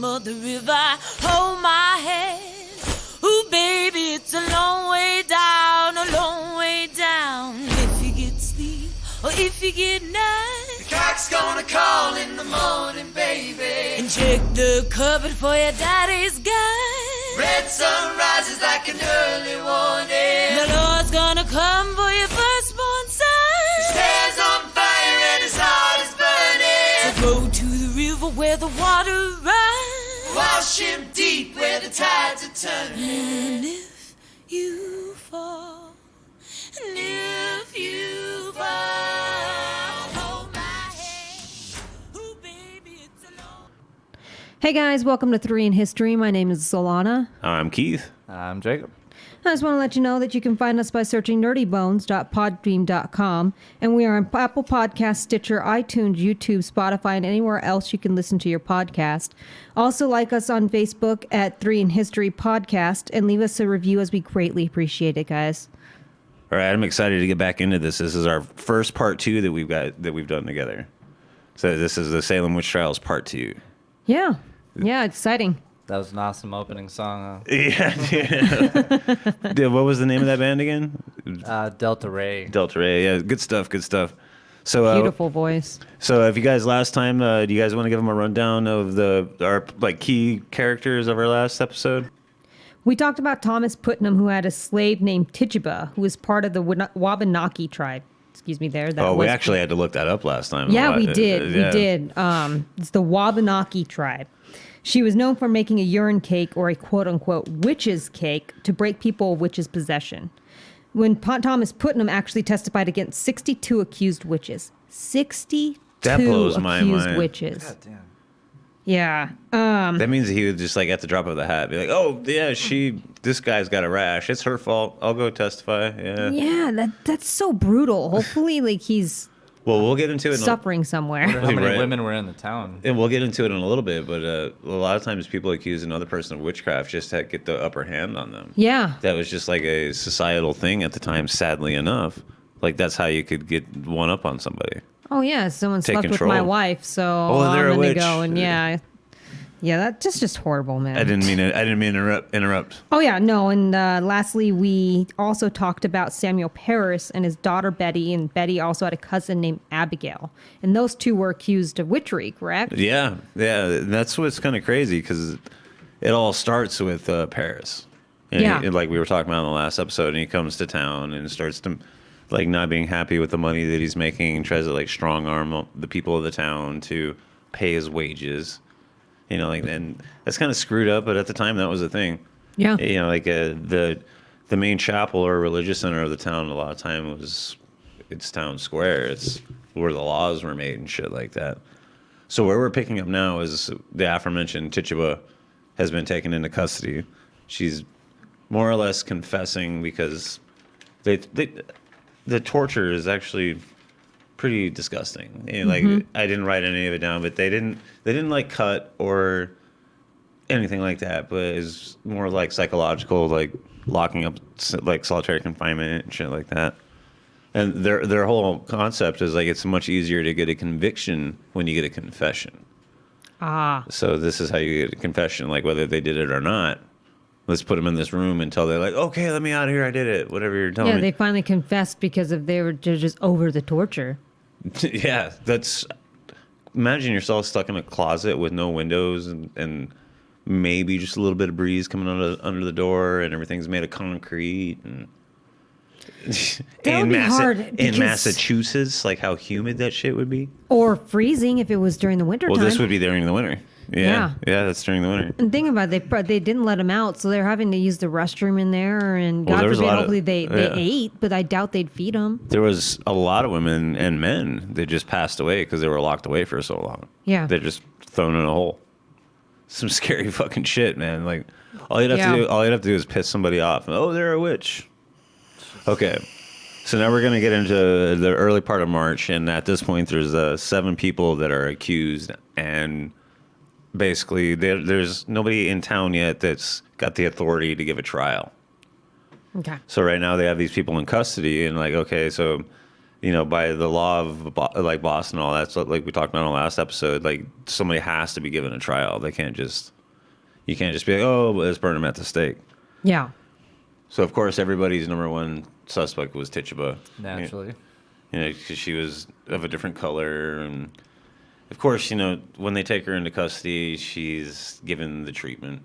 bottom of the river. Hold my hand. Ooh, baby, it's a long way down, a long way down. If you get sleep or if you get night, the cock's gonna call in the morning, baby. And check the cupboard for your daddy's guy. Red sun rises like an early warning. The Lord's gonna come for your firstborn son. His hair's on fire and his heart is burning. So go to the river where the water runs. Wash him deep where the tides are turning. And if you fall, and if you fall, hold my hand. Ooh, baby, it's alone. Hey guys, welcome to 3 in History. My name is Solana. I'm Keith. I'm Jacob. I just want to let you know that you can find us by searching nerdybones.podbean.com, and we are on Apple Podcasts, Stitcher, iTunes, YouTube, Spotify, and anywhere else you can listen to your podcast. Also like us on Facebook at 3 in History Podcast, and leave us a review as we greatly appreciate it, guys. All right, I'm excited to get back into this. This is our first part 2 that we've done together. So this is the Salem Witch Trials part 2. Yeah, exciting. That was an awesome opening song. Yeah. Dude, what was the name of that band again? Delta Ray. Delta Ray. Yeah, good stuff. So Beautiful voice. So if you guys last time, do you guys want to give them a rundown of our key characters of our last episode? We talked about Thomas Putnam, who had a slave named Tichuba, who was part of the Wabanaki tribe. Excuse me there. We actually had to look that up last time. Yeah, we did. Yeah. We did. It's the Wabanaki tribe. She was known for making a urine cake, or a quote-unquote witch's cake, to break people of witches' possession. When Thomas Putnam actually testified against 62 accused witches. 62 That blows my accused mind. witches. God damn. Yeah. That means he would just at the drop of the hat be like, "Oh yeah, this guy's got a rash. It's her fault. I'll go testify." Yeah. Yeah, that's so brutal. Hopefully, he's Well, we'll get into it. suffering somewhere. How many Right. women were in the town? And we'll get into it in a little bit, but a lot of times people accuse another person of witchcraft just to get the upper hand on them. Yeah. That was just like a societal thing at the time, sadly enough. Like, that's how you could get one up on somebody. Oh yeah, someone Take slept control. with my wife, so they're a I'm gonna witch. go and that's just horrible, man. I didn't mean to interrupt. Oh yeah, no, and lastly, we also talked about Samuel Parris and his daughter Betty, and Betty also had a cousin named Abigail, and those two were accused of witchery, correct? Yeah. That's what's kind of crazy, because it all starts with Parris. And Yeah. like we were talking about in the last episode, and he comes to town and starts to not being happy with the money that he's making, and tries to strong arm the people of the town to pay his wages. And that's kind of screwed up, but at the time that was a thing. Yeah. The main chapel or religious center of the town a lot of time it's town square. It's where the laws were made and shit like that. So where we're picking up now is the aforementioned Tichuba has been taken into custody. She's more or less confessing, because the torture is actually pretty disgusting. I didn't write any of it down, but they didn't cut or anything like that, but it's more like psychological, locking up, solitary confinement and shit like that. And their whole concept is it's much easier to get a conviction when you get a confession. Ah. So this is how you get a confession, whether they did it or not. Let's put them in this room until they're like, "Okay, let me out of here. I did it." Whatever you're telling Yeah, me. they finally confessed because they were just over the torture. Yeah, imagine yourself stuck in a closet with no windows and maybe just a little bit of breeze coming under the door, and everything's made of concrete. And That would be hard in because- Massachusetts, how humid that shit would be. Or freezing if it was during the winter Well, time. this would be during the winter. Yeah, that's during the winter. And think about it, they didn't let them out, so they're having to use the restroom in there, and Well, God there was a forbid, lot of- hopefully they yeah. ate, but I doubt they'd feed them. There was a lot of women and men that just passed away because they were locked away for so long. Yeah. They're just thrown in a hole. Some scary fucking shit, man. All you'd have to do is piss somebody off. Oh, they're a witch. Okay. So now we're going to get into the early part of March, and at this point there's 7 people that are accused, and basically there's nobody in town yet that's got the authority to give a trial. Okay. So right now they have these people in custody, and okay, so by the law of Boston and all that, so we talked about in the last episode, somebody has to be given a trial. They can't just You can't just be like, oh, let's burn him at the stake. Yeah. So, of course, everybody's number one suspect was Tichuba. Naturally. You know, because she was of a different color. And, of course, you know, when they take her into custody, she's given the treatment.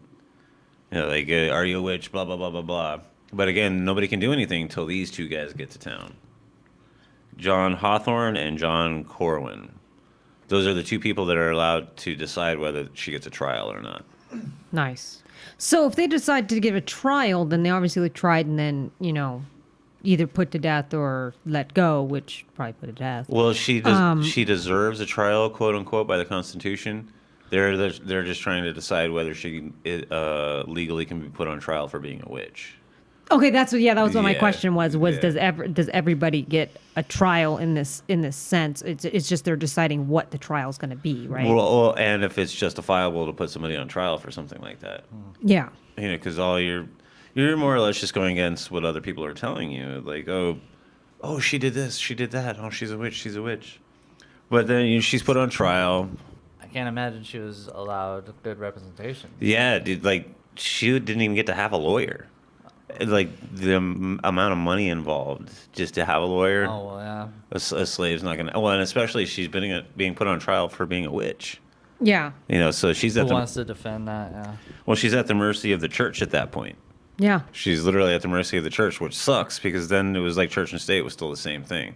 You know, like, are you a witch? Blah, blah, blah, blah, blah. But, again, nobody can do anything until these two guys get to town. John Hawthorne and John Corwin. Those are the two people that are allowed to decide whether she gets a trial or not. Nice. So if they decide to give a trial, then they obviously tried and then, you know, either put to death or let go, which probably put to death. Well, she deserves a trial, quote unquote, by the Constitution. They're just trying to decide whether she legally can be put on trial for being a witch. Okay, that was what my Yeah, question was yeah. does everybody get a trial in this sense? It's just they're deciding what the trial's going to be, right? Well, and if it's justifiable to put somebody on trial for something like that, Yeah. you know, because all you're more or less just going against what other people are telling you, like, oh, she did this, she did that, oh, she's a witch. But then she's put on trial. I can't imagine she was allowed good representation. Yeah, dude, like she didn't even get to have a lawyer. Like the amount of money involved just to have a lawyer. Oh, well, yeah. A slave's not gonna. Well, and especially she's being put on trial for being a witch. Yeah. You know, so she's Who at wants to defend that? Yeah. well, she's at the mercy of the church at that point. Yeah. She's literally at the mercy of the church, which sucks because then it was like church and state was still the same thing.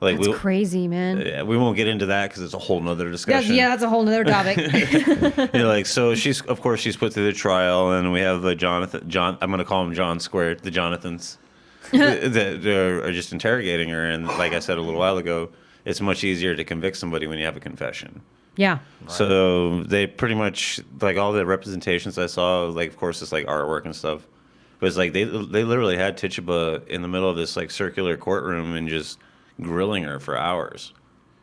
Like That's crazy, man. we won't get into that because it's a whole nother discussion. That's a whole nother topic. You know, like, so she's put through the trial, and we have the John. I'm going to call him John Squared, the Jonathons, that are just interrogating her. And like I said a little while ago, it's much easier to convict somebody when you have a confession. Yeah. So they pretty much, like, all the representations I saw, like, of course, it's like artwork and stuff. But it's like they literally had Tichuba in the middle of this like circular courtroom and just grilling her for hours.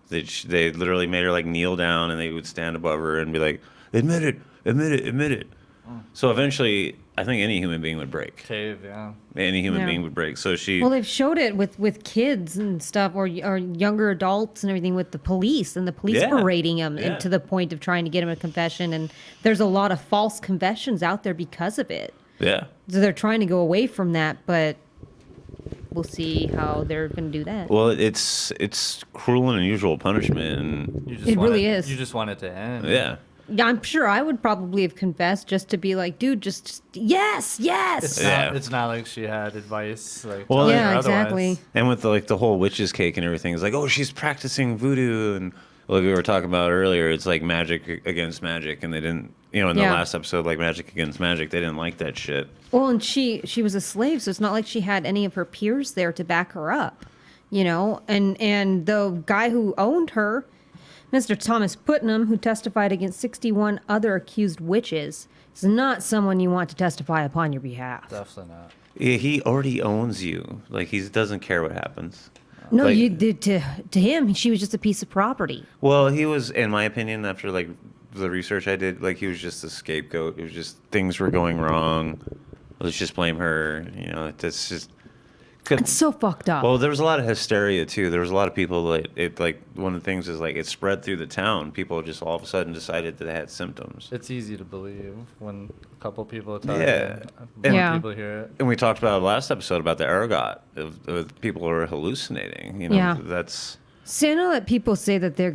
They literally made her like kneel down, and they would stand above her and be like, admit it. So eventually, I think any human being would break. Cave, yeah. Any human Yeah. being would break. So she. Well, they've showed it with kids and stuff, or younger adults and everything, with the police and the police Yeah. berating them Yeah. to the point of trying to get them a confession. And there's a lot of false confessions out there because of it. Yeah. So they're trying to go away from that, but we'll see how they're going to do that. Well, it's cruel and unusual punishment, and You just It want really is. You just want it to end. yeah. Yeah, I'm sure I would probably have confessed just to be like, dude, just yes. It's not like she had advice. Like, Well, telling Yeah, her exactly. otherwise. And with the whole witch's cake and everything, it's like, oh, she's practicing voodoo, and like we were talking about earlier, it's like magic against magic, and they didn't, you know, in the Yeah. last episode, like magic against magic, they didn't like that shit. Well, and she was a slave, so it's not like she had any of her peers there to back her up, you know. And the guy who owned her, Mr. Thomas Putnam, who testified against 61 other accused witches, is not someone you want to testify upon your behalf. Definitely not. Yeah, he already owns you. Like, he doesn't care what happens. No, Like- you did to him. She was just a piece of property. Well, he was, in my opinion, after like the research I did, like he was just a scapegoat. It was just things were going wrong. Let's just blame her. You know, it's just. It's so fucked up. Well, there was a lot of hysteria too. There was a lot of people that it like one of the things is like it spread through the town. People just all of a sudden decided that they had symptoms. It's easy to believe when a couple people tell Yeah. you. Yeah. People hear it. And we talked about last episode about the ergot of people who are hallucinating. You know, Yeah. that's. See, I know that people say that they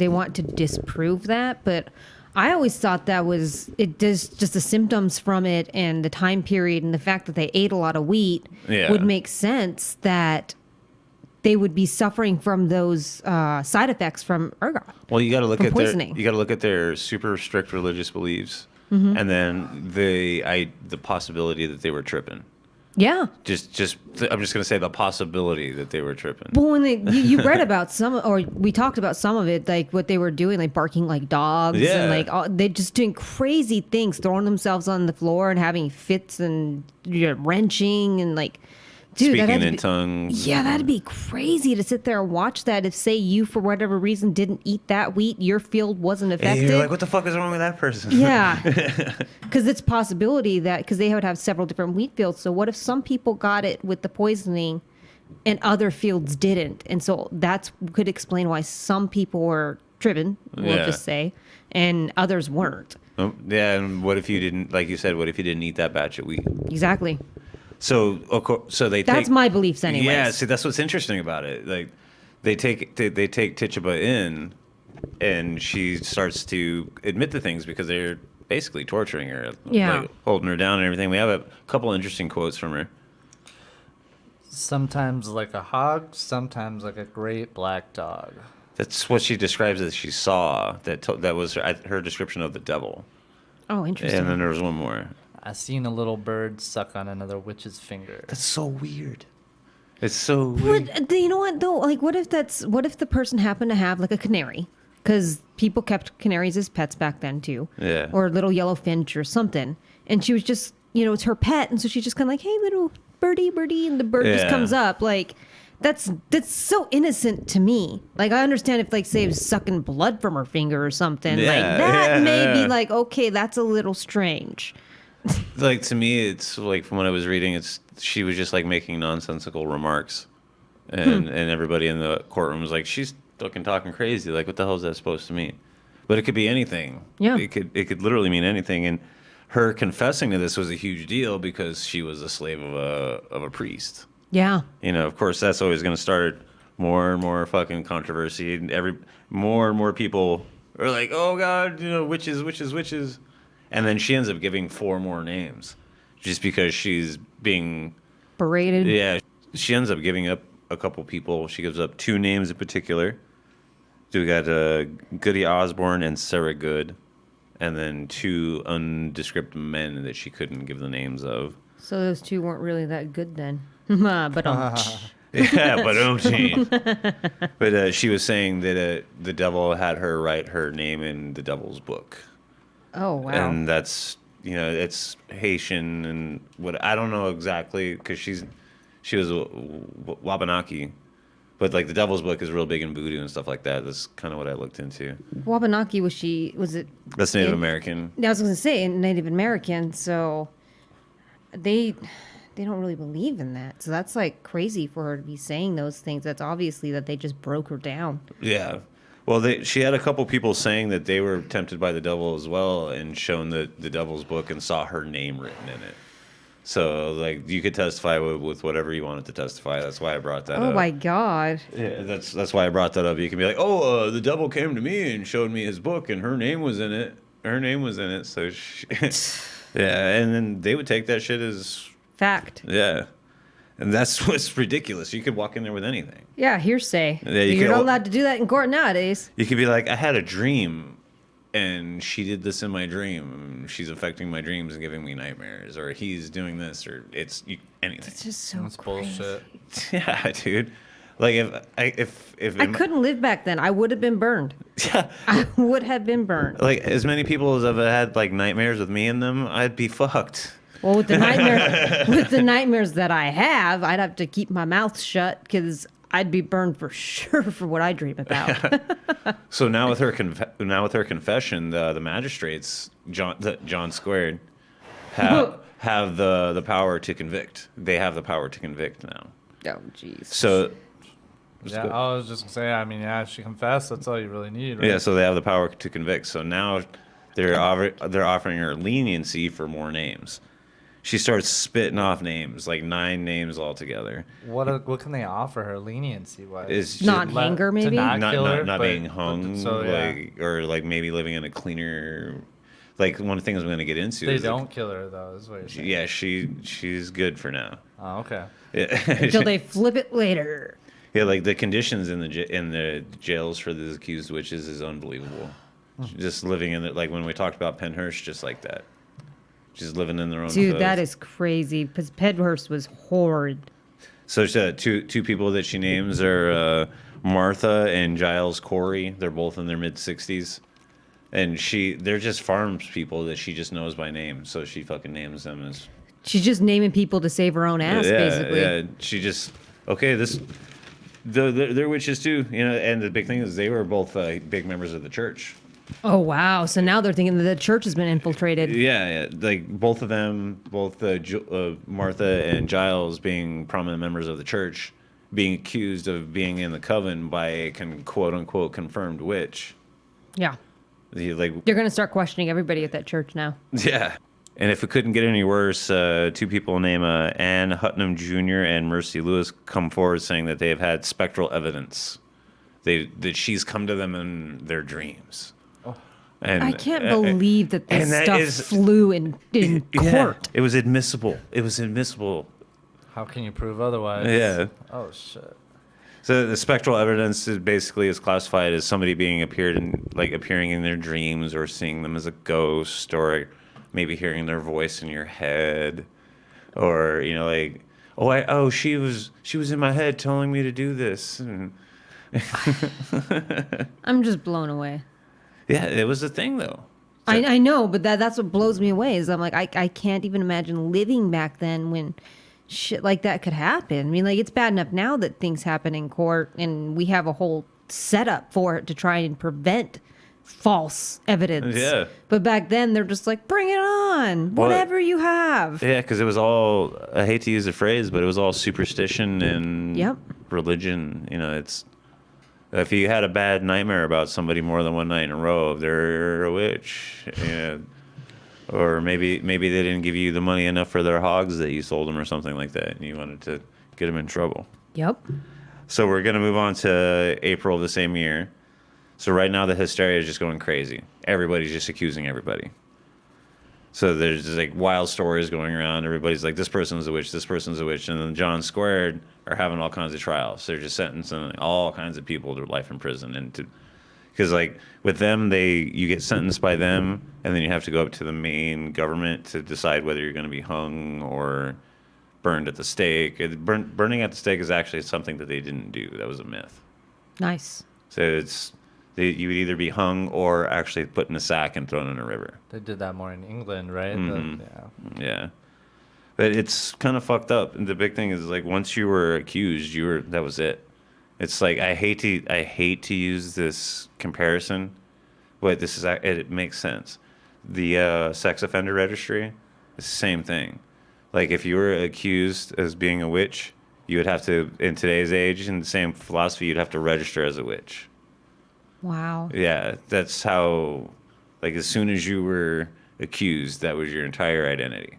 want to disprove that, but I always thought that was it. Just the symptoms from it and the time period and the fact that they ate a lot of wheat Yeah. would make sense that they would be suffering from those side effects from ergot. Well, you got to look From at poisoning. you got to look at their super strict religious beliefs, and then the possibility that they were tripping. Yeah. I'm just gonna say the possibility that they were tripping. Well, when you read about some, or we talked about some of it, like what they were doing, like barking like dogs, Yeah. and like they just doing crazy things, throwing themselves on the floor and having fits and wrenching and like, dude, that Speaking had to in be, tongues. yeah, that'd be crazy to sit there and watch that. If say you for whatever reason didn't eat that wheat, your field wasn't And affected. you're like, what the fuck is wrong with that person? Yeah, because it's possibility that because they would have several different wheat fields. So what if some people got it with the poisoning, and other fields didn't? And so that's could explain why some people were tripping. We'll Yeah. just say, and others weren't. Oh, yeah, and what if you didn't, like you said, what if you didn't eat that batch of wheat? Exactly. So, so they That's take, my beliefs anyways. Yeah, see, that's what's interesting about it. Like, they take Tichuba in, and she starts to admit to things because they're basically torturing her, Yeah. like, holding her down and everything. We have a couple interesting quotes from her. Sometimes like a hog, sometimes like a great black dog. That's what she describes as she saw. That was her description of the devil. Oh, interesting. And then there was one more. I seen a little bird suck on another witch's finger. That's so weird. It's so weird. But you know what though? Like, what if the person happened to have like a canary? Because people kept canaries as pets back then too. Yeah. Or a little yellow finch or something, and she was just, it's her pet, and so she's just kind of like, hey, little birdie, and the bird just Yeah. comes up. Like, that's so innocent to me. Like, I understand if, like, say, it was sucking blood from her finger or something. Yeah, like that may yeah. be like, okay, that's a little strange. Like, to me, it's like, from what I was reading, she was just like making nonsensical remarks, and everybody in the courtroom was like, she's fucking talking crazy. Like, what the hell is that supposed to mean? But it could be anything. Yeah. It could literally mean anything. And her confessing to this was a huge deal because she was a slave of a priest. Yeah. Of course, that's always going to start more and more fucking controversy. And more and more people are like, oh God, witches. And then she ends up giving 4 more names just because she's being Berated. Yeah, she ends up giving up a couple people. She gives up 2 names in particular. So we got Goody Osborne and Sarah Good, and then 2 undescript men that she couldn't give the names of. So those 2 weren't really that good then. But Yeah, but she was saying that the devil had her write her name in the devil's book. oh wow. And that's it's Haitian and what I don't know exactly because she was a Wabanaki, but like the Devil's Book is real big in voodoo and stuff like that. That's kind of what I looked into. Wabanaki, was it? That's Native American. I was going to say Native American, so they don't really believe in that. So that's like crazy for her to be saying those things. That's obviously that they just broke her down. Yeah. Well, she had a couple people saying that they were tempted by the devil as well and shown the Devil's Book and saw her name written in it. So, like, you could testify with whatever you wanted to testify. That's why I brought that up. Oh my God. Yeah, that's why I brought that up. You can be like, the devil came to me and showed me his book, and her name was in it. So, yeah, and then they would take that shit as Fact. yeah, and that's what's ridiculous. You could walk in there with anything. Yeah, hearsay. Yeah, you You're could- not allowed to do that in court nowadays. You could be like, I had a dream, and she did this in my dream. She's affecting my dreams and giving me nightmares, or he's doing this, or anything. It's just so That's crazy. bullshit. Yeah, dude. Like if I couldn't live back then. I would have been burned. yeah. I would have been burned. Like, as many people as have had, like, nightmares with me in them, I'd be fucked. Well, with the nightmares that I have, I'd have to keep my mouth shut because I'd be burned for sure for what I dream about. So now with her confession, the magistrates, John Squared, have the power to convict. They have the power to convict now. Oh, jeez. So Yeah, I was just gonna say. I mean, yeah, she confessed. That's all you really need, right? yeah, so they have the power to convict. So now they're offering her leniency for more names. She starts spitting off names, like 9 names altogether. What can they offer her leniency wise? Is Not just hanger, to maybe? not kill her, not but- being hung, so, yeah. like, or like maybe living in a cleaner. Like, one of the things I'm going to get into. They is don't kill her though. Is what you're saying. Yeah, she's good for now. Oh, okay. Yeah. Until they flip it later. Yeah, like the conditions in the jails for the accused witches is unbelievable. Just living in it, like when we talked about Penhurst, just like that. Just living in their own. Dude, filth. that is crazy because Penhurst was horrid. So two people that she names are Martha and Giles Corey. They're both in their mid-60s, and they're just farms people that she just knows by name. So she fucking names them as. She's just naming people to save her own ass, basically. Yeah, she just they're witches too, And the big thing is they were both big members of the church. Oh, wow. So now they're thinking that the church has been infiltrated. Yeah, like both of them, Martha and Giles, being prominent members of the church, being accused of being in the coven by a quote unquote confirmed witch. Yeah. Like, They're going to start questioning everybody at that church now. yeah. And if it couldn't get any worse, two people named Ann Putnam Jr. and Mercy Lewis come forward saying that they have had spectral evidence. That she's come to them in their dreams. Oh. And I can't believe that this stuff flew in court. Yeah, it was admissible. How can you prove otherwise? Yeah. Oh, shit. So the spectral evidence is classified as somebody appearing in their dreams, or seeing them as a ghost, or maybe hearing their voice in your head, or she was in my head telling me to do this. And I'm just blown away. yeah, it was a thing though. I know, but that's what blows me away. Is I'm like I can't even imagine living back then when shit like that could happen. I mean, like, it's bad enough now that things happen in court and we have a whole setup for it to try and prevent false evidence. Yeah. But back then they're just like, bring it on, whatever you have. Yeah, because it was all, I hate to use the phrase, but it was all superstition and religion. It's, if you had a bad nightmare about somebody more than one night in a row, they're a witch. Or maybe they didn't give you the money enough for their hogs that you sold them or something like that, and you wanted to get them in trouble. Yep. So we're going to move on to April of the same year. So right now the hysteria is just going crazy. Everybody's just accusing everybody. So there's just like wild stories going around. Everybody's like, this person's a witch, this person's a witch. And then John Squared are having all kinds of trials. They're just sentencing all kinds of people to life in prison. Because like with them, you get sentenced by them, and then you have to go up to the main government to decide whether you're going to be hung or burned at the stake. Burning at the stake is actually something that they didn't do. That was a myth. Nice. So you would either be hung or actually put in a sack and thrown in a river. They did that more in England, right? Mm-hmm. Yeah. But it's kind of fucked up. And the big thing is, like, once you were accused, that was it. It's like, I hate to use this comparison, but it makes sense. The sex offender registry is the same thing. Like, if you were accused as being a witch, you would have to, in today's age, in the same philosophy, you'd have to register as a witch. Wow. Yeah, that's how, like, as soon as you were accused, that was your entire identity.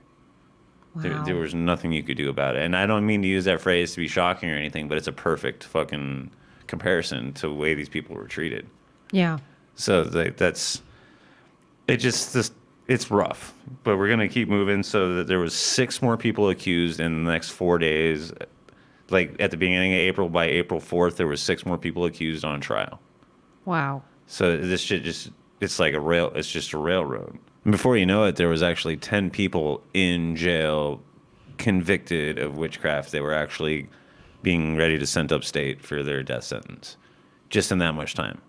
Wow. There was nothing you could do about it. And I don't mean to use that phrase to be shocking or anything, but it's a perfect fucking comparison to the way these people were treated. Yeah. So it's rough, but we're going to keep moving. So that there was 6 more people accused in the next 4 days. Like at the beginning of April, by April 4th, there was 6 more people accused on trial. Wow. So this shit it's like it's just a railroad. And before you know it, there was actually 10 people in jail convicted of witchcraft. They were actually being ready to send upstate for their death sentence. Just in that much time.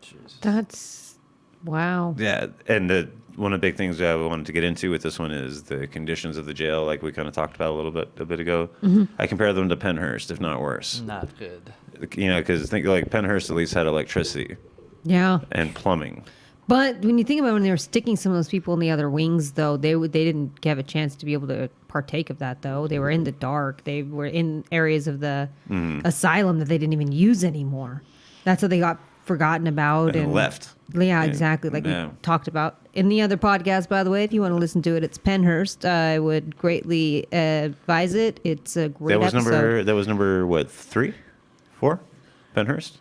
Jesus. That's, wow. Yeah, and one of the big things that I wanted to get into with this one is the conditions of the jail, like we kind of talked about a bit ago. Mm-hmm. I compare them to Penhurst, if not worse. Not good. Because think like Penhurst at least had electricity. Yeah. And plumbing. But when you think about when they were sticking some of those people in the other wings, though, they didn't have a chance to be able to partake of that, though. They were in the dark. They were in areas of the asylum that they didn't even use anymore. That's how they got forgotten about and left. Yeah, exactly. Like we talked about in the other podcast, by the way. If you want to listen to it, it's Penhurst. I would greatly advise it. It's a great episode. That was number what, 3, 4? Penhurst.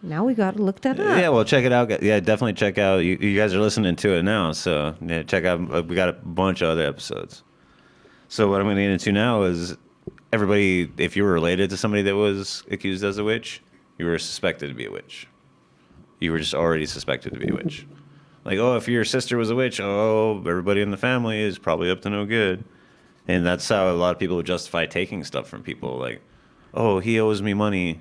Now we got to look that up. Yeah, well, check it out. Yeah, definitely check out. You guys are listening to it now, so yeah, check out. We got a bunch of other episodes. So what I'm going to get into now is everybody. If you were related to somebody that was accused as a witch, you were suspected to be a witch. You were just already suspected to be a witch. Like, oh, if your sister was a witch, oh, everybody in the family is probably up to no good. And that's how a lot of people would justify taking stuff from people. Like, oh, he owes me money,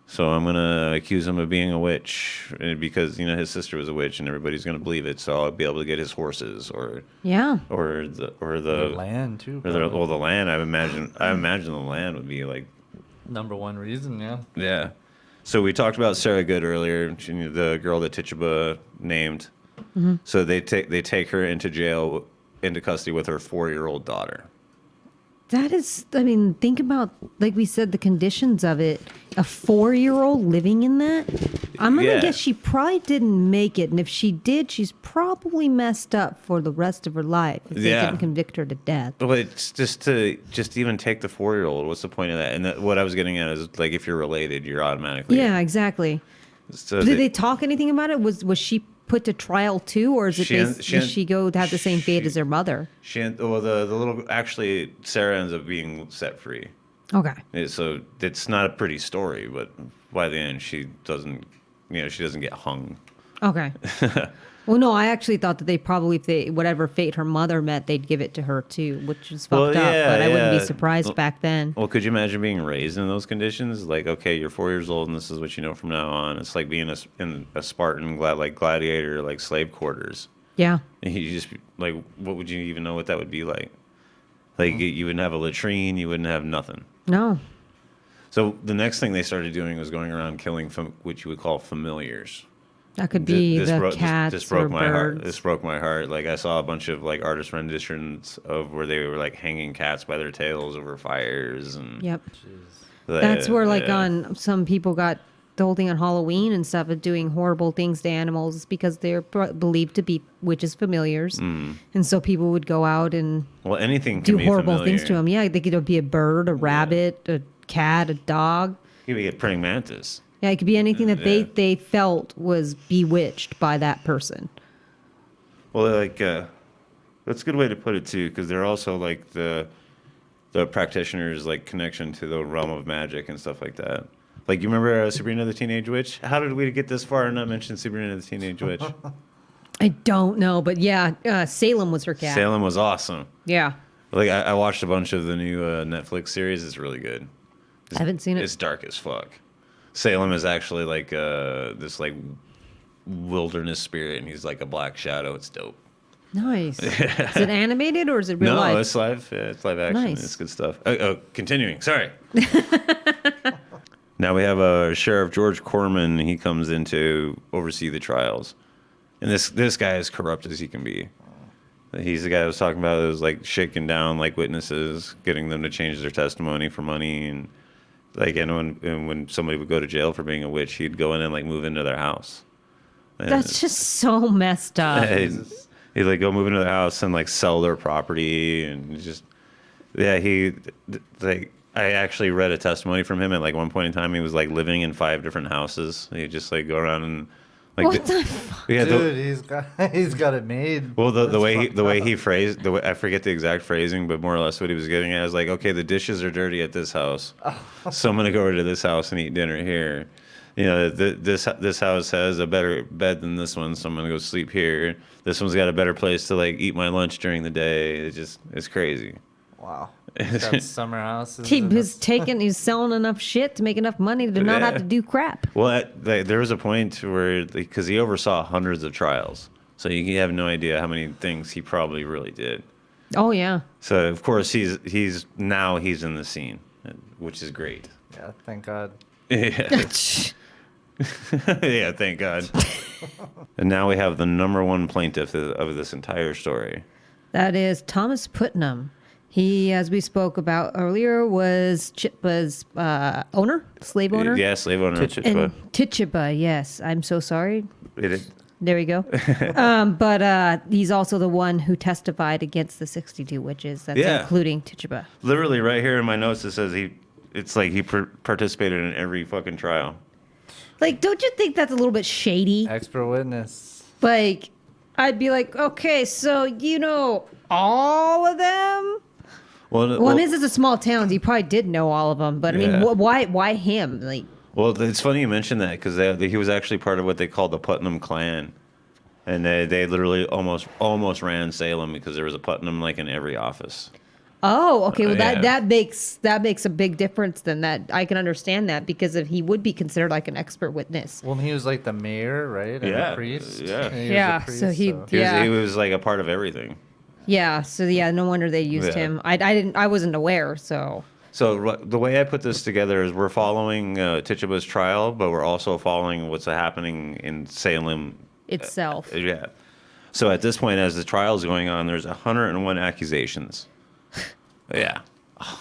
so I'm going to accuse him of being a witch because, his sister was a witch and everybody's going to believe it. So I'll be able to get his horses or the land too. Or the land. I imagine the land would be like number one reason. Yeah. Yeah. So we talked about Sarah Good earlier, the girl that Tichuba named. Mm-hmm. So they take her into jail, into custody with her 4-year-old daughter. That is, I mean, think about, like we said, the conditions of it. A 4-year-old living in that? I'm going to Yeah. guess she probably didn't make it. And if she did, she's probably messed up for the rest of her life if they Yeah. didn't convict her to death. Well, it's just even take the 4-year-old. What's the point of that? And what I was getting at is like if you're related, you're automatically. Yeah, exactly. So Did they talk anything about it? Was she put to trial too, or is it does she go to have the same fate as her mother? Well, the little actually Sarah ends up being set free. Okay. So it's not a pretty story, but by the end she doesn't get hung. Okay. Well, no, I actually thought that they probably, if they whatever fate her mother met, they'd give it to her too, which is fucked up. But I wouldn't be surprised back then. Well, could you imagine being raised in those conditions? Like, okay, you're 4 years old, and this is what you know from now on. It's like being in a Spartan, like gladiator, like slave quarters. Yeah. And you just like, what would you even know what that would be like? Like, you wouldn't have a latrine, you wouldn't have nothing. No. So the next thing they started doing was going around killing what you would call familiars. That could be the cats this broke or my heart. birds. This broke my heart. Like I saw a bunch of like artist renditions of where they were like hanging cats by their tails over fires and. Yep. That's where like on some people got the whole thing on Halloween and stuff of doing horrible things to animals because they're believed to be witches familiars, and so people would go out and anything do can be horrible familiar. things to them. Yeah, they could be a bird, a rabbit, a cat, a dog. You could get praying mantis. Yeah, it could be anything that they felt was bewitched by that person. Well, like that's a good way to put it too, because they're also like the practitioners' like connection to the realm of magic and stuff like that. Like you remember Sabrina the Teenage Witch? How did we get this far and not mention Sabrina the Teenage Witch? I don't know, but yeah, Salem was her cat. Salem was awesome. Yeah. Like I watched a bunch of the new Netflix series. It's really good. I haven't seen it. It's dark as fuck. Salem is actually like this like wilderness spirit, and he's like a black shadow. It's dope. Nice. Is it animated or is it real life? No, it's live. Yeah, it's live action. Nice. It's good stuff. Continuing. Sorry. Now we have Sheriff George Corman. He comes in to oversee the trials, and this guy is corrupt as he can be. He's the guy I was talking about. That was like shaking down like witnesses, getting them to change their testimony for money, and like and when somebody would go to jail for being a witch, he'd go in and like move into their house. And That's just so messed up. He'd like go move into their house and like sell their property and just I actually read a testimony from him at like one point in time. He was like living in 5 different houses. He'd just like go around and like What the fuck? yeah, Dude, he's got it made. well, the way he phrased I forget the exact phrasing, but more or less what he was getting at is like, okay, the dishes are dirty at this house, so I'm gonna go over to this house and eat dinner here. You know, this house has a better bed than this one, so I'm gonna go sleep here. This one's got a better place to like eat my lunch during the day. It's crazy. Wow. He's got summer houses. He's selling enough shit to make enough money to not have to do crap. Well, there was a point where, because he oversaw hundreds of trials, so you have no idea how many things he probably really did. Oh yeah. So of course he's in the scene, which is great. Yeah, thank God. Yeah. Yeah, thank God. And now we have the number one plaintiff of this entire story. That is Thomas Putnam. He, as we spoke about earlier, was Tichuba's slave owner. Yeah, slave owner. And Tichuba, yes. I'm so sorry. There we go. But he's also the one who testified against the 62 witches. That's including Tichuba. Literally right here in my notes it says he participated in every fucking trial. Like, don't you think that's a little bit shady? Expert witness. Like, I'd be like, okay, so you know all of them? Well, I mean, this is a small town. So you probably did know all of them, but I mean, why him? Like, well, it's funny you mentioned that because he was actually part of what they called the Putnam clan, and they literally almost ran Salem because there was a Putnam like in every office. Oh, okay. Well, that makes a big difference. Then that I can understand that because he would be considered like an expert witness. Well, he was like the mayor, right? And Yeah, a priest. yeah. And he Yeah, was a so priest, He was like a part of everything. Yeah. So yeah, no wonder they used him. I wasn't aware. So the way I put this together is we're following Tichuba's trial, but we're also following what's happening in Salem itself. Yeah. So at this point, as the trial is going on, there's 101 accusations. Yeah.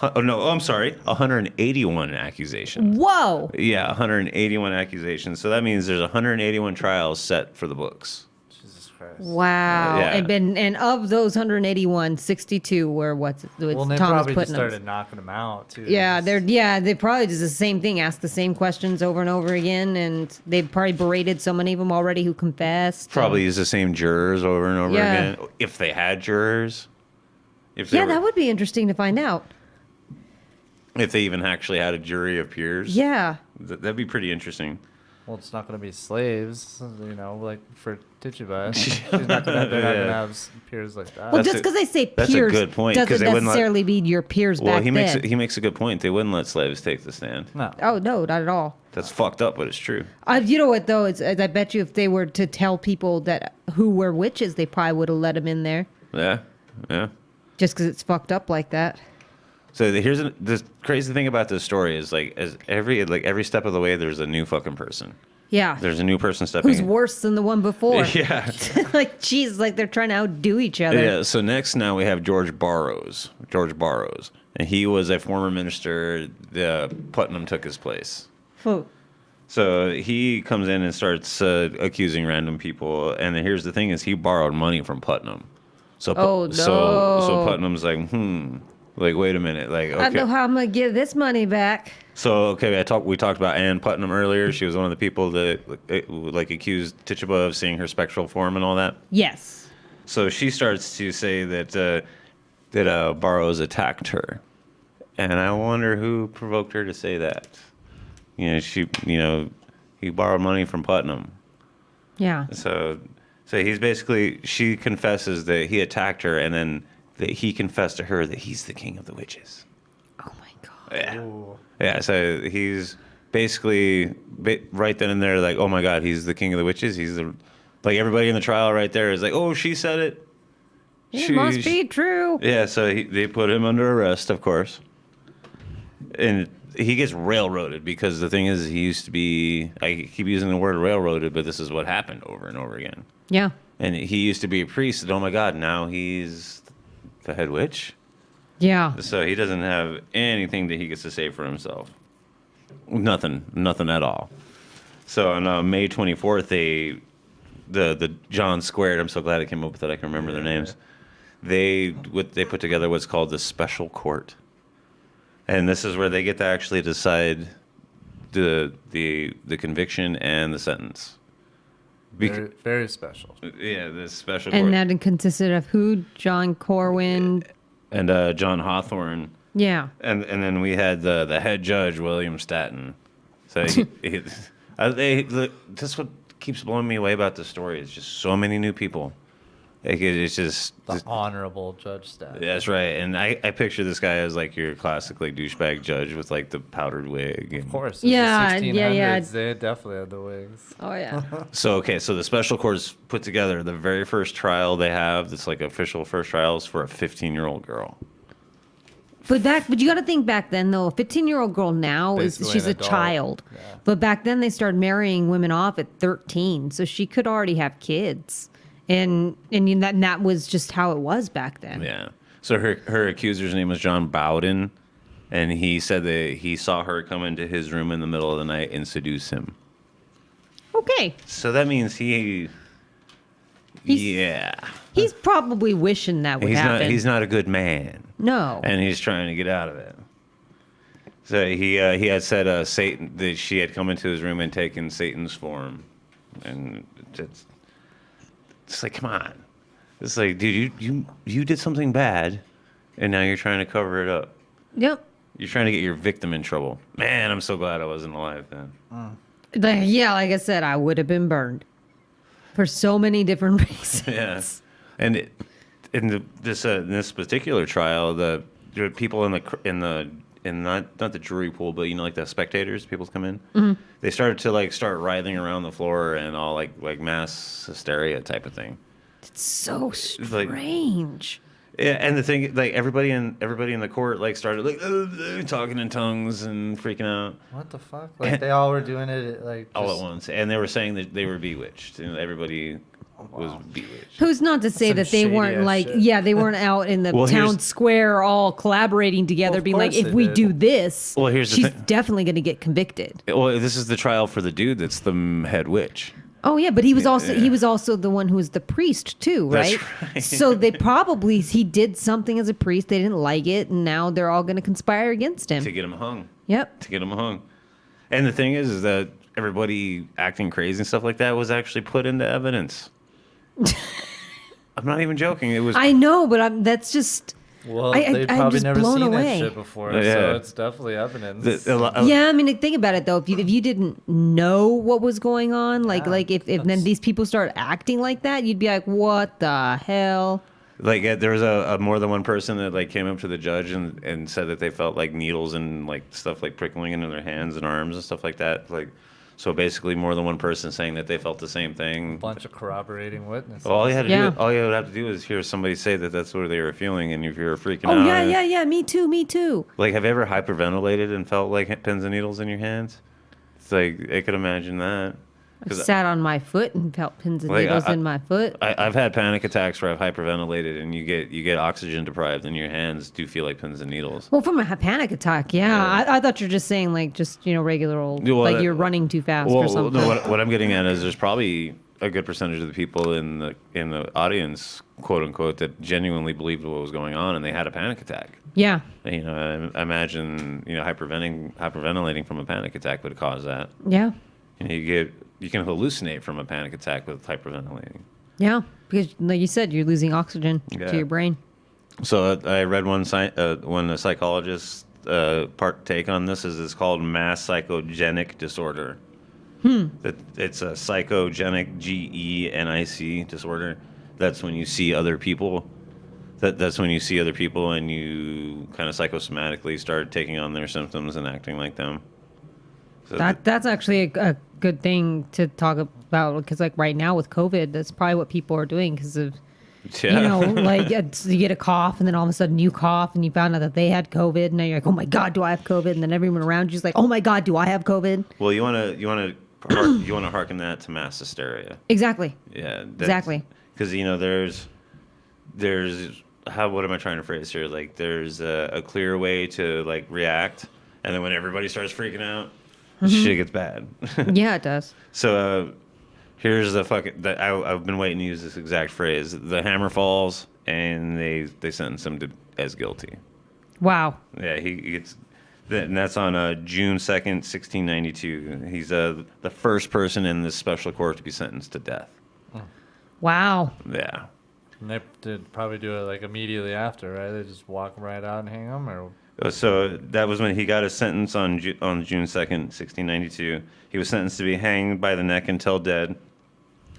Oh, no, I'm sorry. 181 accusations. Whoa. Yeah, 181 accusations. So that means there's 181 trials set for the books. Jesus Christ. Wow. Yeah. And of those 181, 62 were what's Well, they Thomas probably just Putnam's. started knocking them out too. Yeah, they probably just the same thing, asked the same questions over and over again, and they probably berated so many of them already who confessed. Probably use the same jurors over and over Yeah. again. If they had jurors. If they Yeah, were- that would be interesting to find out. If they even actually had a jury of peers. Yeah. That'd be pretty interesting. Well, it's not going to be slaves, like for Tichuba. They're not going to have peers like that. Well, That's just because they say that's a peers good point, 'cause doesn't they wouldn't let- necessarily mean your peers Well, back he then. makes a good point. They wouldn't let slaves take the stand. No. Oh, no, not at all. That's fucked up, but it's true. You know what, though? I bet you if they were to tell people that who were witches, they probably would have let them in there Yeah, yeah. just because it's fucked up like that. So here's the crazy thing about this story is as every step of the way, there's a new fucking person. Yeah. There's a new person stepping. Who's worse than the one before? Yeah. Like, geez, like they're trying to outdo each other. Yeah. So next, now we have George Barrows, and he was a former minister. Putnam took his place. Oh. So he comes in and starts accusing random people. And here's the thing: is he borrowed money from Putnam. So Oh, so no. Putnam's like, like, wait a minute, like, okay. I know how I'm gonna get this money back. So we talked about Ann Putnam earlier. She was one of the people that accused Tichuba of seeing her spectral form and all that. Yes. So she starts to say that Barrows attacked her, and I wonder who provoked her to say that. He borrowed money from Putnam. Yeah. So she confesses that he attacked her, and then that he confessed to her that he's the king of the witches. Oh my god. Yeah. Ooh. Yeah, so he's basically right then and there, like, oh my God, he's the king of the witches. He's everybody in the trial right there is like, oh, she said it. It must be true. Yeah, so they put him under arrest, of course. And he gets railroaded because the thing is, he used to be, I keep using the word railroaded, but this is what happened over and over again. Yeah. And he used to be a priest, and oh my God, now he's the head witch. Yeah. So he doesn't have anything that he gets to say for himself. Nothing at all. So on May 24th, the John Squared, I'm so glad I came up with it, I can remember their names. They put together what's called the special court. And this is where they get to actually decide the conviction and the sentence. Very, very special. Yeah, this special And court. that consisted of who? John Corwin. And John Hawthorne. Yeah. And then we had the head judge, William Stoughton. So that's what keeps blowing me away about the story. It's just so many new people. It's just The honorable Judge Stat. that's right. And I picture this guy as like your classic douchebag judge with like the powdered wig. And Of course. Yeah, The 1600s, yeah. They definitely had the wigs. Oh yeah. So the special court's put together the very first trial they have. That's like official first trials for a 15-year-old girl. But you got to think back then though. A 15-year-old girl now Basically she's an a adult. child. Yeah. But back then they started marrying women off at 13, so she could already have kids. And that was just how it was back then. Yeah. So her accuser's name was John Bowden, and he said that he saw her come into his room in the middle of the night and seduce him. Okay. So that means he's probably wishing that would happen. He's not a good man. No. And he's trying to get out of it. So he had said Satan that she had come into his room and taken Satan's form, and it's like, come on, it's like, dude, you did something bad, and now you're trying to cover it up. Yep. You're trying to get your victim in trouble. Man, I'm so glad I wasn't alive then. Like I said, I would have been burned for so many different reasons. Yeah, and in this particular trial, the people in not the jury pool, but like the spectators, people come in. Mm-hmm. They started to start writhing around the floor and all like mass hysteria type of thing. It's so strange. Yeah, and the thing, everybody in the court started talking in tongues and freaking out. What the fuck? They all were doing it All at once, and they were saying that they were bewitched, and everybody was bewitched. Who's not to say Some that they weren't shady-ass like, shit. yeah, they weren't out in the Well, here's- town square all collaborating together, of being like, course if they we did. do this, Well, here's the she's thing. definitely going to get convicted. Well, this is the trial for the dude that's the head witch. Oh yeah, but he was also Yeah. he was also the one who was the priest too, right? That's right. So they probably he did something as a priest. They didn't like it, and now they're all going to conspire against him. To get him hung. Yep. To get him hung. And the thing is that everybody acting crazy and stuff like that was actually put into evidence. I'm not even joking. It was. I know, but that's just. Well, I'm they've probably just never blown seen away. that shit before, Yeah. so it's definitely evidence. Yeah, I mean, think about it though. If you didn't know what was going on, if then these people start acting like that, you'd be like, what the hell? Like there was a more than one person that like came up to the judge and said that they felt like needles and like stuff like prickling into their hands and arms and stuff like that. Like, so basically more than one person saying that they felt the same thing. Bunch of corroborating witnesses. All you had to Yeah. do, all you would have to do is hear somebody say that that's what they were feeling, and if you were freaking Oh out. yeah. Me too. Like, have you ever hyperventilated and felt like pins and needles in your hands? It's like I could imagine that. I sat on my foot and felt pins and Like, needles in my foot. I've had panic attacks where I've hyperventilated and you get oxygen deprived and your hands do feel like pins and needles. Well, from a panic attack, yeah. I thought you're just saying like just regular old Well, like that- you're running too fast Well, or something. no, what I'm getting at is there's probably a good percentage of the people in the audience, quote unquote, that genuinely believed what was going on and they had a panic attack. Yeah. You know, I imagine hyperventilating from a panic attack would cause that. Yeah. You can hallucinate from a panic attack with hyperventilating. Yeah. Because like you said, you're losing oxygen Yeah. to your brain. So I read one a psychologist part take on this is it's called mass psychogenic disorder. That it's a psychogenic GENIC disorder. That's when you see other people. That's when you see other people and you kind of psychosomatically start taking on their symptoms and acting like them. So That's actually a good thing to talk about because like right now with COVID, that's probably what people are doing because of like you get a cough and then all of a sudden you cough and you found out that they had COVID and now you're like, oh my god, do I have COVID? And then everyone around you's like, oh my god, do I have COVID? Well, you want to harken that to mass hysteria. Exactly. Yeah, Exactly. Because there's what am I trying to phrase here? Like there's a clear way to like react, and then when everybody starts freaking out, shit gets bad. Yeah, it does. So here's I've been waiting to use this exact phrase. The hammer falls, and they sentence him as guilty. Wow. Yeah, he gets. And that's on June 2nd, 1692. He's the first person in this special court to be sentenced to death. Wow. Yeah. And they did probably do it like immediately after, right? They just walk him right out and hang him, or So that was when he got his sentence on June 2nd, 1692. He was sentenced to be hanged by the neck until dead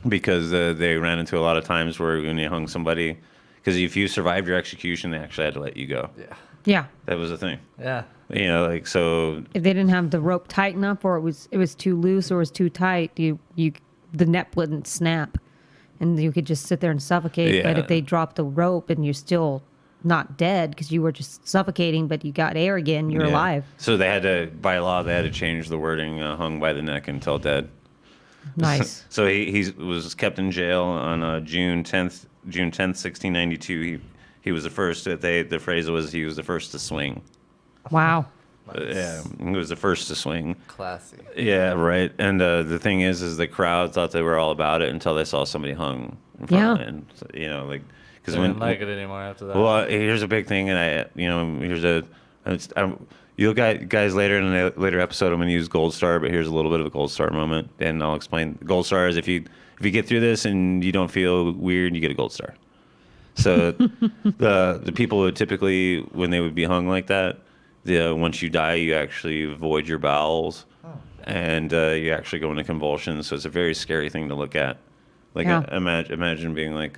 because they ran into a lot of times where when you hung somebody, because if you survived your execution, they actually had to let you go. Yeah. That was the thing. yeah. You know, like so. If they didn't have the rope tight enough or it was too loose or it was too tight, the net wouldn't snap. And you could just sit there and suffocate. But Yeah. if they dropped the rope and you're still not dead because you were just suffocating, but you got air again, you're Yeah. alive. So they had to, by law, they had to change the wording "hung by the neck until dead." Nice. So he was kept in jail on June 10th, 1692. He was the first. The phrase was he was the first to swing. Wow. Yeah, he was the first to swing. Classy. Yeah, right. And the thing is the crowd thought they were all about it until they saw somebody hung. In front Yeah. of it. And, you know, like because They when didn't like it anymore after that. well, here's a big thing, and you'll guys later in a later episode. I'm going to use Gold Star, but here's a little bit of a Gold Star moment, and I'll explain. Gold Star is if you get through this and you don't feel weird, you get a Gold Star. So the people who typically when they would be hung like that, once you die, you actually void your bowels, and you actually go into convulsions. So it's a very scary thing to look at. Like Yeah. imagine being like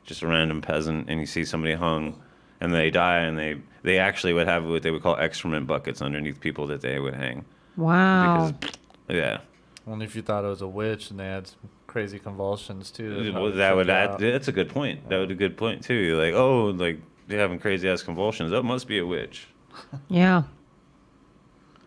just a random peasant and you see somebody hung and they die and they actually would have what they would call excrement buckets underneath people that they would hang. Wow. Because, yeah. Only if you thought it was a witch and they had some crazy convulsions too. Well, that's a good point. That would be a good point too. You're like, oh, like they're having crazy ass convulsions. That must be a witch. Yeah.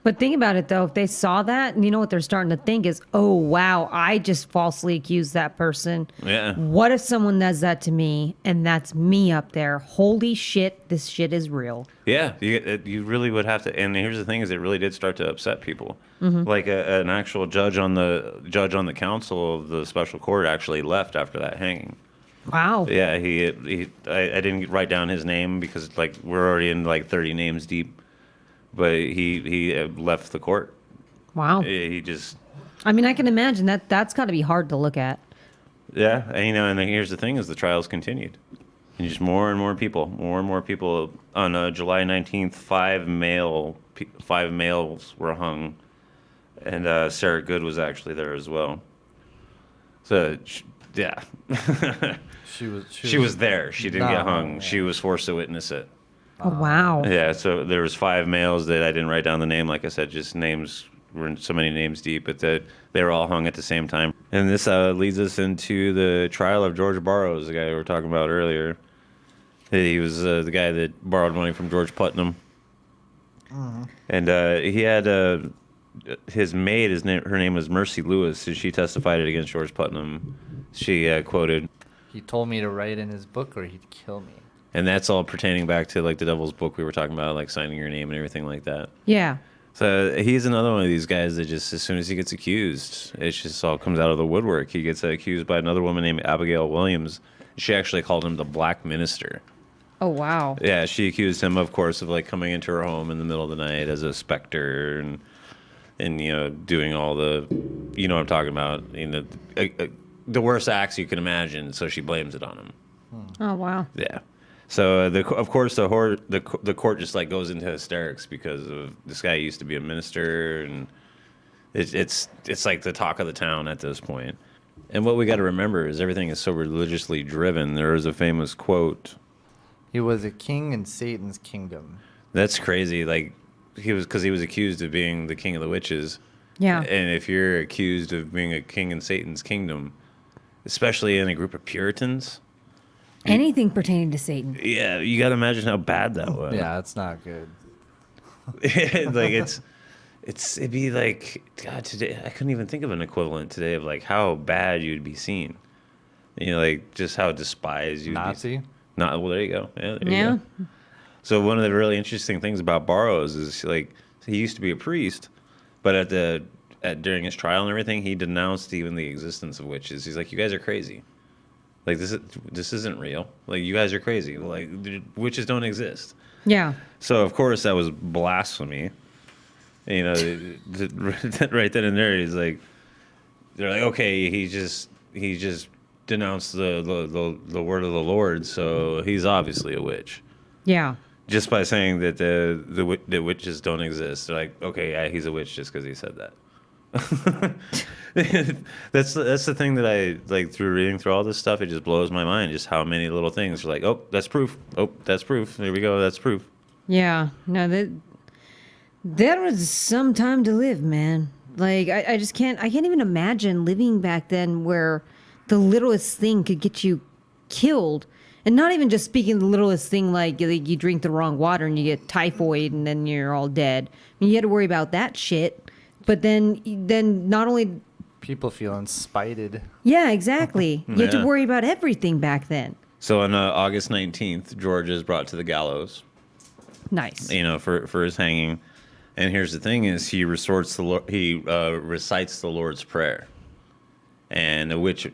But think about it, though. If they saw that, and you know what they're starting to think is, oh, wow, I just falsely accused that person. Yeah. What if someone does that to me, and that's me up there? Holy shit, this shit is real. Yeah, you really would have to. And here's the thing: is it really did start to upset people. Like an actual judge on the council of the special court actually left after that hanging. Wow. Yeah, I didn't write down his name because like we're already in like 30 names deep, but he left the court. Wow. He just. I mean, I can imagine that's got to be hard to look at. Yeah, and, and then here's the thing: is the trials continued, and just more and more people on July 19th, five males were hung, and Sarah Good was actually there as well. So, yeah, she was there. She didn't get hung. Yeah. She was forced to witness it. Oh, wow. Yeah, so there was five males that I didn't write down the name. Like I said, just names were so many names deep, but they were all hung at the same time. And this leads us into the trial of George Barrows, the guy we were talking about earlier. He was the guy that borrowed money from George Putnam. And he had his maid, her name was Mercy Lewis, and she testified against George Putnam. She quoted, "He told me to write in his book or he'd kill me." And that's all pertaining back to like the Devil's Book we were talking about, like signing your name and everything like that. Yeah. So he's another one of these guys that just, as soon as he gets accused, it just all comes out of the woodwork. He gets accused by another woman named Abigail Williams. She actually called him the Black Minister. Oh, wow. Yeah, she accused him, of course, of like coming into her home in the middle of the night as a specter and you know, doing all the, you know what I'm talking about, you know, the worst acts you can imagine. So she blames it on him. Oh, wow. Yeah. So of course the court just like goes into hysterics because of this guy used to be a minister, and it's like the talk of the town at this point. And what we got to remember is everything is so religiously driven. There is a famous quote. He was a king in Satan's kingdom. That's crazy. Like he was accused of being the king of the witches. Yeah. And if you're accused of being a king in Satan's kingdom, especially in a group of Puritans. Anything pertaining to Satan. Yeah, you got to imagine how bad that was. Yeah, it's not good. Like it'd be like, God, today I couldn't even think of an equivalent today of like how bad you'd be seen. You know, like just how despised you'd Nazi? be. Well, there you go. Yeah. There Yeah. You go. So one of the really interesting things about Barrows is like he used to be a priest, but during his trial and everything, he denounced even the existence of witches. He's like, you guys are crazy. Like this isn't real. Like you guys are crazy. Like witches don't exist. Yeah. So of course that was blasphemy. You know, right then and there, he's like, they're like, okay, he just denounced the word of the Lord, so he's obviously a witch. Yeah. Just by saying that the witches don't exist, they're like, okay, yeah, he's a witch just because he said that. That's the thing that I like through reading through all this stuff. It just blows my mind just how many little things are like, oh, that's proof. Oh, that's proof. There we go. That's proof. Yeah. No, that was some time to live, man. Like I just can't even imagine living back then where the littlest thing could get you killed. And not even just speaking the littlest thing like you drink the wrong water and you get typhoid and then you're all dead. I mean, you had to worry about that shit. But then not only People feeling spited. Yeah, exactly. You had to worry about everything back then. So on August 19th, George is brought to the gallows. Nice. You know, for his hanging. And here's the thing: is he recites the Lord's Prayer, and a witch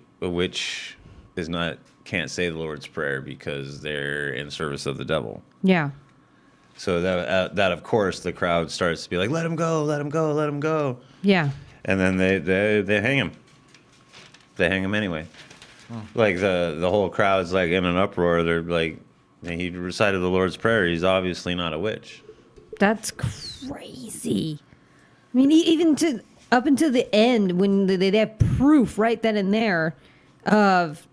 can't say the Lord's Prayer because they're in service of the devil. Yeah. So that of course the crowd starts to be like, let him go, let him go, let him go. Yeah. And then they hang him. They hang him anyway. Like the whole crowd's like in an uproar. They're like, he recited the Lord's Prayer. He's obviously not a witch. That's crazy. I mean, even up until the end when they have proof right then and there of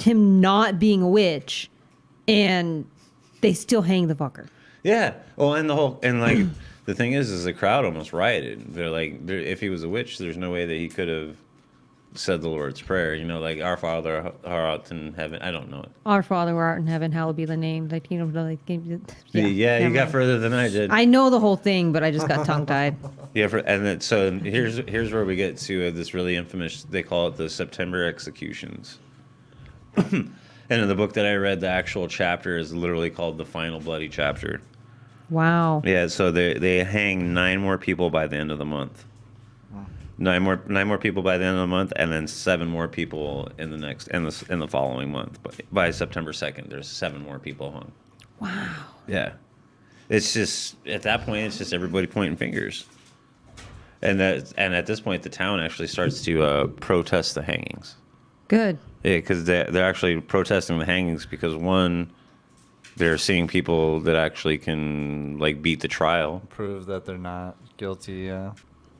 him not being a witch, and they still hang the fucker. Yeah. Well, and the thing is the crowd almost rioted. They're like, if he was a witch, there's no way that he could have said the Lord's Prayer. You know, like Our Father who art in heaven. I don't know it. Our Father who art in heaven, hallowed be thy name. Thy kingdom, Yeah, you got further than I did. I know the whole thing, but I just got tongue-tied. Yeah, and then, so here's where we get to this really infamous. They call it the September executions. And in the book that I read, the actual chapter is literally called the Final Bloody Chapter. Wow. Yeah, so they hang 9 more people by the end of the month. 9 more people by the end of the month, and then 7 more people in the following month. But by September 2nd, there's 7 more people hung. Wow. Yeah, it's just at that point, it's just everybody pointing fingers, and at this point, the town actually starts to protest the hangings. Good. Yeah, because they're actually protesting the hangings because one, they're seeing people that actually can like beat the trial, Prove that they're not guilty. Yeah.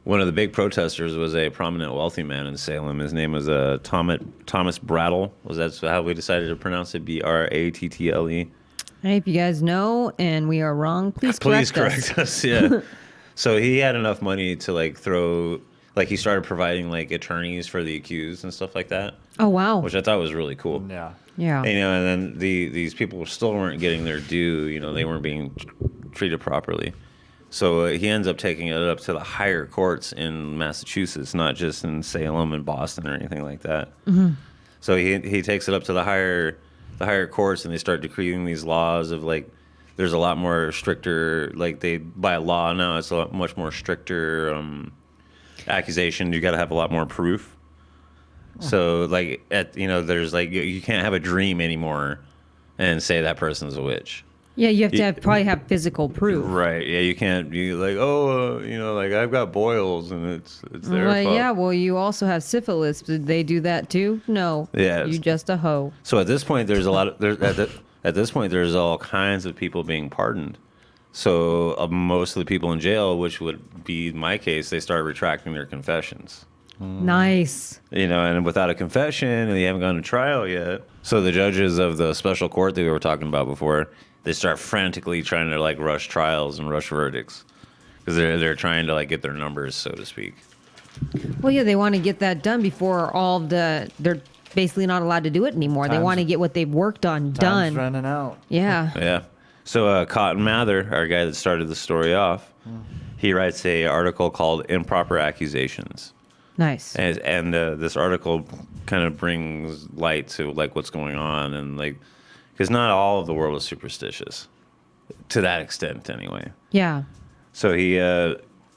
One of the big protesters was a prominent wealthy man in Salem. His name was Thomas Brattle. Was that how we decided to pronounce it? Brattle. Hey, if you guys know and we are wrong, please correct us. Yeah. So he had enough money to like throw, like he started providing like attorneys for the accused and stuff like that. Oh, wow. Which I thought was really cool. Yeah. Yeah. And, you know, and then these people still weren't getting their due. You know, they weren't being treated properly. So he ends up taking it up to the higher courts in Massachusetts, not just in Salem and Boston or anything like that. Mm-hmm. So he takes it up to the higher courts, and they start decreeing these laws of like, there's a lot more stricter, like by law now, it's a lot much more stricter accusation. You got to have a lot more proof. So like there's like you can't have a dream anymore and say that person's a witch. Yeah, you have to probably have physical proof. Right. Yeah, you can't be like, like I've got boils and it's their fault. Yeah, well, you also have syphilis. Did they do that too? No. Yeah. You just a hoe. So at this point, there's a lot of at this point there's all kinds of people being pardoned. So most of the people in jail, which would be my case, they start retracting their confessions. Nice. You know, and without a confession, and they haven't gone to trial yet. So the judges of the special court that we were talking about before, they start frantically trying to like rush trials and rush verdicts because they're trying to like get their numbers, so to speak. Well, yeah, they want to get that done before they're basically not allowed to do it anymore. They want to get what they've worked on done. Time's running out. Yeah. Yeah. So Cotton Mather, our guy that started the story off, he writes a article called "Improper Accusations." Nice. And this article kind of brings light to like what's going on, and like, because not all of the world is superstitious, to that extent anyway. Yeah. So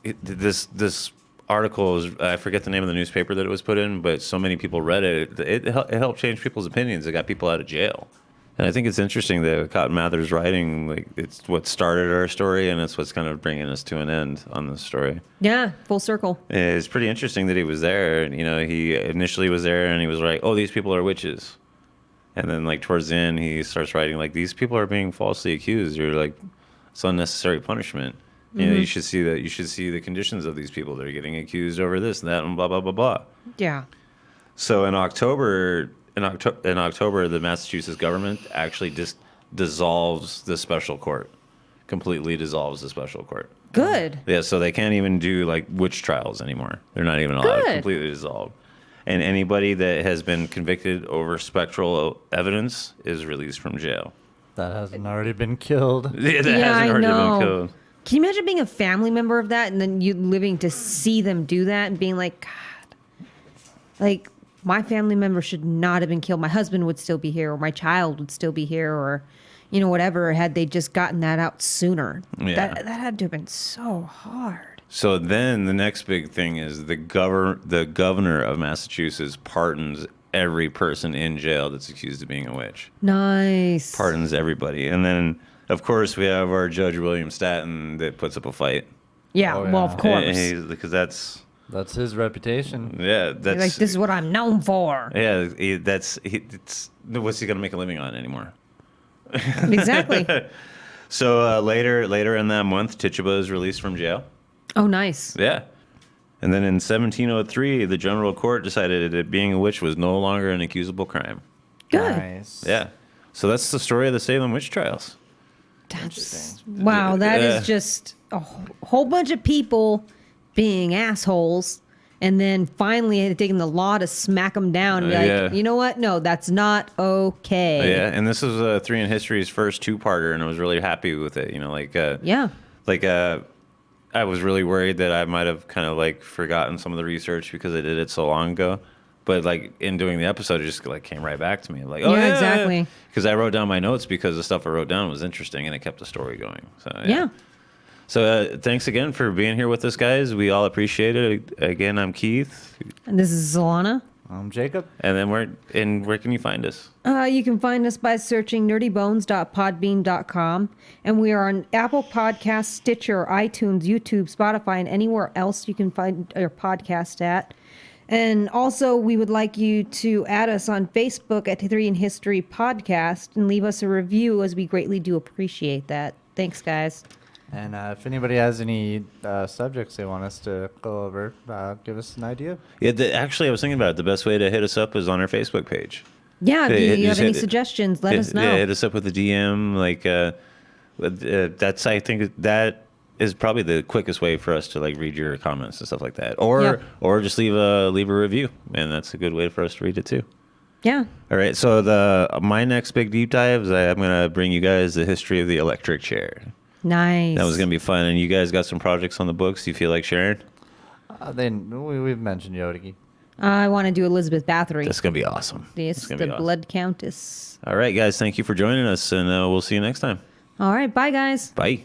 this article is, I forget the name of the newspaper that it was put in, but so many people read it. It helped change people's opinions. It got people out of jail. And I think it's interesting that Cotton Mather's writing, like, it's what started our story, and it's what's kind of bringing us to an end on this story. Yeah, full circle. It's pretty interesting that he was there. You know, he initially was there, and he was like, "Oh, these people are witches," and then like towards the end, he starts writing like, "These people are being falsely accused. You're like, it's unnecessary punishment. You know, you should see that. You should see the conditions of these people. They're getting accused over this and that, and blah blah blah blah." Yeah. So in October, the Massachusetts government actually dissolves the special court, completely dissolves the special court. Good. Yeah, so they can't even do like witch trials anymore. They're not even allowed. Good. Completely dissolved. And anybody that has been convicted over spectral evidence is released from jail. That hasn't already been killed. Yeah, that Yeah, hasn't I already know. been killed. Can you imagine being a family member of that and then you living to see them do that and being like, God, like my family member should not have been killed. My husband would still be here, or my child would still be here, or, you know, whatever, had they just gotten that out sooner. Yeah. That had to have been so hard. So then the next big thing is the governor of Massachusetts pardons every person in jail that's accused of being a witch. Nice. Pardons everybody. And then, of course, we have our Judge William Stoughton that puts up a fight. Yeah, Oh, well, yeah. of course. Because that's his reputation. that's Like, this is what I'm known for. yeah. What's he gonna make a living on anymore? Exactly. So later in that month, Tichuba is released from jail. Oh, nice. Yeah. And then in 1703, the general court decided that being a witch was no longer an accusable crime. Good. Nice. Yeah. So that's the story of the Salem Witch Trials. That's, wow, that is just a whole bunch of people being assholes And then finally had taken the law to smack them down. And be like, you know what? No, that's not okay. Yeah, and this is 3 in History's first 2-parter, and I was really happy with it. You know, I was really worried that I might have kind of like forgotten some of the research because I did it so long ago. But like in doing the episode, it just like came right back to me. Like, oh yeah, exactly. Because I wrote down my notes because the stuff I wrote down was interesting and it kept the story going. So yeah. So thanks again for being here with us, guys. We all appreciate it. Again, I'm Keith. And this is Zolana. I'm Jacob. And then where can you find us? You can find us by searching nerdybones.podbean.com. And we are on Apple Podcasts, Stitcher, iTunes, YouTube, Spotify, and anywhere else you can find your podcast at. And also, we would like you to add us on Facebook at 3 in History Podcast and leave us a review, as we greatly do appreciate that. Thanks, guys. And if anybody has any subjects they want us to go over, give us an idea. Yeah, actually, I was thinking about it. The best way to hit us up is on our Facebook page. Yeah, if you have any suggestions, let us know. Yeah, hit us up with a DM. Like, I think that is probably the quickest way for us to like read your comments and stuff like that. Or just leave a review, and that's a good way for us to read it too. Yeah. All right. So my next big deep dive is I'm gonna bring you guys the history of the electric chair. Nice. That was gonna be fun. And you guys got some projects on the books you feel like sharing? We've mentioned Yogi. I want to do Elizabeth Bathory. That's gonna be awesome. Yes, the awesome. Blood Countess. All right, guys. Thank you for joining us, and we'll see you next time. All right. Bye, guys. Bye.